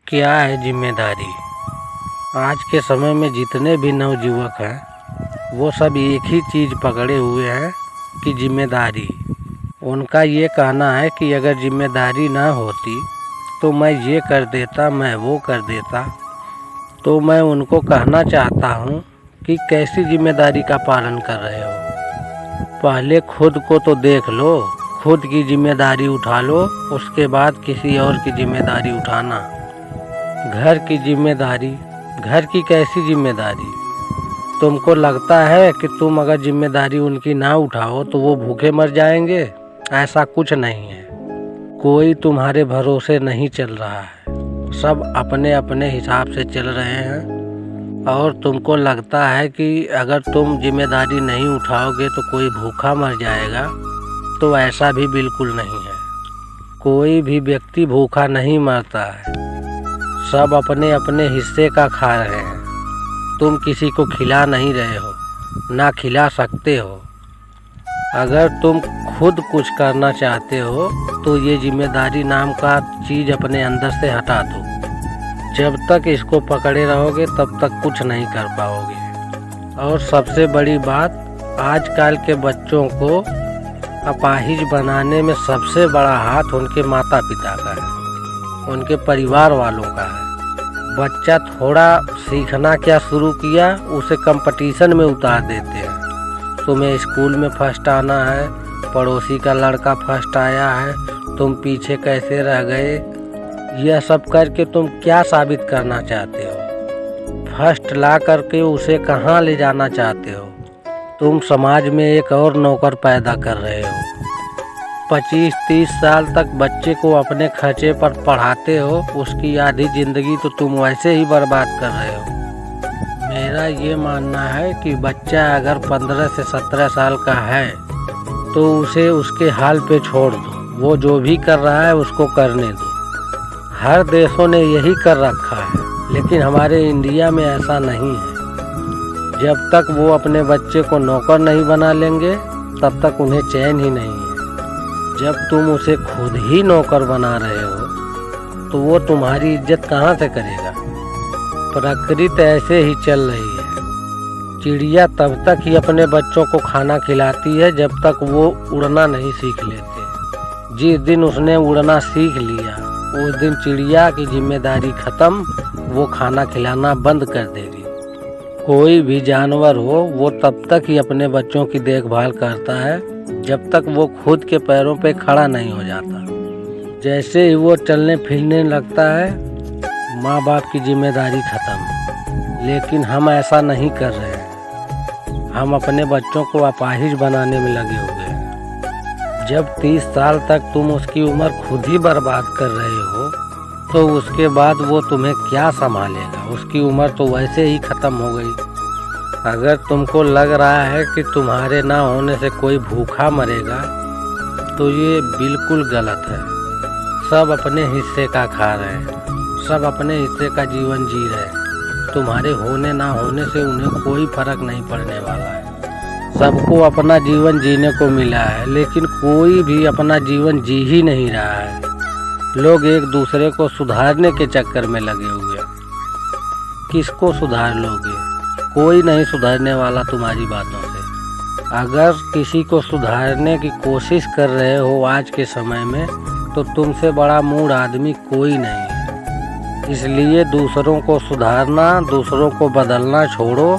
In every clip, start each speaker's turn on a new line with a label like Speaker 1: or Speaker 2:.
Speaker 1: क्या है जिम्मेदारी। आज के समय में जितने भी नवयुवक हैं वो सब एक ही चीज़ पकड़े हुए हैं कि जिम्मेदारी। उनका ये कहना है कि अगर जिम्मेदारी ना होती तो मैं ये कर देता, मैं वो कर देता। तो मैं उनको कहना चाहता हूँ कि कैसी जिम्मेदारी का पालन कर रहे हो। पहले खुद को तो देख लो, खुद की जिम्मेदारी उठा लो, उसके बाद किसी और की जिम्मेदारी उठाना। घर की जिम्मेदारी, घर की कैसी जिम्मेदारी। तुमको लगता है कि तुम अगर जिम्मेदारी उनकी ना उठाओ तो वो भूखे मर जाएंगे? ऐसा कुछ नहीं है। कोई तुम्हारे भरोसे नहीं चल रहा है, सब अपने अपने हिसाब से चल रहे हैं। और तुमको लगता है कि अगर तुम जिम्मेदारी नहीं उठाओगे तो कोई भूखा मर जाएगा, तो ऐसा भी बिल्कुल नहीं है। कोई भी व्यक्ति भूखा नहीं मरता है, सब अपने अपने हिस्से का खा रहे हैं। तुम किसी को खिला नहीं रहे हो, ना खिला सकते हो। अगर तुम खुद कुछ करना चाहते हो तो ये जिम्मेदारी नाम का चीज़ अपने अंदर से हटा दो। जब तक इसको पकड़े रहोगे तब तक कुछ नहीं कर पाओगे। और सबसे बड़ी बात, आजकल के बच्चों को अपाहिज बनाने में सबसे बड़ा हाथ उनके माता पिता का है, उनके परिवार वालों का है। बच्चा थोड़ा सीखना क्या शुरू किया, उसे कंपटीशन में उतार देते हैं। तुम्हें स्कूल में फर्स्ट आना है, पड़ोसी का लड़का फर्स्ट आया है, तुम पीछे कैसे रह गए। यह सब करके तुम क्या साबित करना चाहते हो? फर्स्ट ला करके उसे कहाँ ले जाना चाहते हो? तुम समाज में एक और नौकर पैदा कर रहे हो। 25-30 साल तक बच्चे को अपने खर्चे पर पढ़ाते हो, उसकी आधी ज़िंदगी तो तुम वैसे ही बर्बाद कर रहे हो। मेरा ये मानना है कि बच्चा अगर 15 से 17 साल का है तो उसे उसके हाल पे छोड़ दो, वो जो भी कर रहा है उसको करने दो। हर देशों ने यही कर रखा है, लेकिन हमारे इंडिया में ऐसा नहीं है। जब तक वो अपने बच्चे को नौकर नहीं बना लेंगे तब तक उन्हें चैन ही नहीं है। जब तुम उसे खुद ही नौकर बना रहे हो तो वो तुम्हारी इज्जत कहाँ से करेगा? प्रकृति ऐसे ही चल रही है। चिड़िया तब तक ही अपने बच्चों को खाना खिलाती है जब तक वो उड़ना नहीं सीख लेते। जिस दिन उसने उड़ना सीख लिया उस दिन चिड़िया की जिम्मेदारी खत्म, वो खाना खिलाना बंद कर देगी। कोई भी जानवर हो वो तब तक ही अपने बच्चों की देखभाल करता है जब तक वो खुद के पैरों पे खड़ा नहीं हो जाता। जैसे ही वो चलने फिरने लगता है, माँ बाप की जिम्मेदारी खत्म। लेकिन हम ऐसा नहीं कर रहे हैं, हम अपने बच्चों को अपाहिज बनाने में लगे हुए हैं। जब 30 साल तक तुम उसकी उम्र खुद ही बर्बाद कर रहे हो तो उसके बाद वो तुम्हें क्या संभालेगा? उसकी उम्र तो वैसे ही ख़त्म हो गई। अगर तुमको लग रहा है कि तुम्हारे ना होने से कोई भूखा मरेगा तो ये बिल्कुल गलत है। सब अपने हिस्से का खा रहे हैं, सब अपने हिस्से का जीवन जी रहे हैं। तुम्हारे होने ना होने से उन्हें कोई फर्क नहीं पड़ने वाला है। सबको अपना जीवन जीने को मिला है, लेकिन कोई भी अपना जीवन जी ही नहीं रहा है। लोग एक दूसरे को सुधारने के चक्कर में लगे हुए हैं। किसको सुधार लोगे? कोई नहीं सुधारने वाला तुम्हारी बातों से। अगर किसी को सुधारने की कोशिश कर रहे हो आज के समय में तो तुमसे बड़ा मूढ़ आदमी कोई नहीं है। इसलिए दूसरों को सुधारना, दूसरों को बदलना छोड़ो,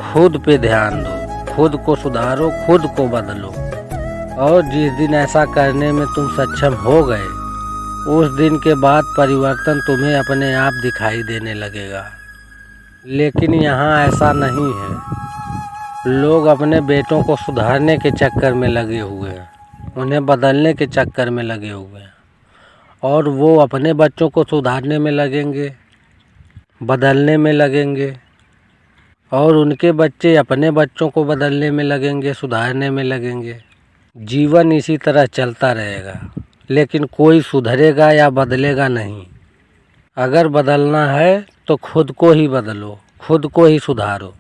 Speaker 1: खुद पे ध्यान दो। खुद को सुधारो, खुद को बदलो। और जिस दिन ऐसा करने में तुम सक्षम हो गए उस दिन के बाद परिवर्तन तुम्हें अपने आप दिखाई देने लगेगा। लेकिन यहाँ ऐसा नहीं है। लोग अपने बेटों को सुधारने के चक्कर में लगे हुए हैं, उन्हें बदलने के चक्कर में लगे हुए हैं। और वो अपने बच्चों को सुधारने में लगेंगे, बदलने में लगेंगे। और उनके बच्चे अपने बच्चों को बदलने में लगेंगे, सुधारने में लगेंगे। जीवन इसी तरह चलता रहेगा, लेकिन कोई सुधरेगा या बदलेगा नहीं। अगर बदलना है तो खुद को ही बदलो, खुद को ही सुधारो।